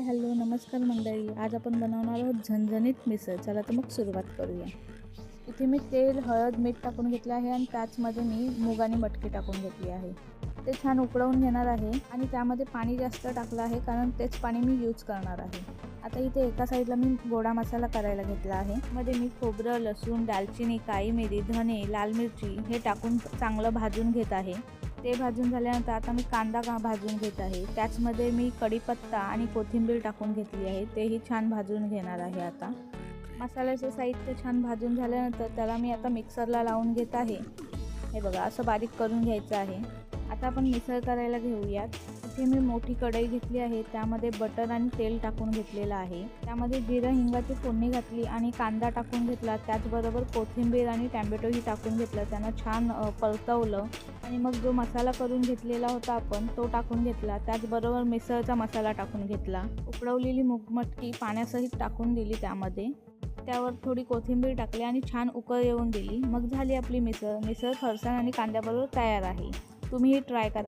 Hello नमस्कार मंडळी। आज आपण बनवणार आहोत झणझणीत मिसळ। चला तर मग सुरुवात करूया। इथे मी तेल, हळद, मीठ टाकून घेतले आहे आणि त्याचमध्ये मी मूग आणि मटकी टाकून घेतली आहे। ते छान उकळवून घेणार आहे आणि त्यामध्ये पाणी जास्त टाकलं आहे कारण तेच पाणी मी यूज करणार आहे। आता इथे एका साईडला मी गोडा मसाला करायला घेतला आहे। मध्ये मी खोबरं, लसूण, दालचिनी, काळी मिरी, धने, लाल मिरची हे टाकून चांगलं भाजून घेत आहे। ते भाजून झाल्यानंतर आता मी कांदा भाजून घेत आहे। त्याचमध्ये मी कढीपत्ता आणि कोथिंबीर टाकून घेतली आहे। तेही छान भाजून घेणार आहे। आता मसाल्याचे साहित्य छान भाजून झाल्यानंतर त्याला मी आता मिक्सरला लावून घेत आहे। हे बघा असं बारीक करून घ्यायचं आहे। आता आपण मिसळ करायला घेऊयात। इथे मी मोठी कढई घेतली आहे। त्यामध्ये बटर आणि तेल टाकून घेतलेलं आहे। त्यामध्ये जिरं हिंगाची फोडणी घातली आणि कांदा टाकून घेतला। त्याचबरोबर कोथिंबीर आणि टोमॅटोही टाकून घेतलं। त्यांना छान परतवलं आणि मग जो मसाला करून घेतलेला होता आपण तो टाकून घेतला। त्याचबरोबर मिसळचा मसाला टाकून घेतला। उकळवलेली मटकी पाण्यासहित टाकून दिली त्यामध्ये। त्यावर थोडी कोथिंबीर टाकली आणि छान उकळ येऊन दिली। मग झाली आपली मिसळ फरसाण आणि कांद्याबरोबर तयार आहे। तुम्हीही ट्राय करा।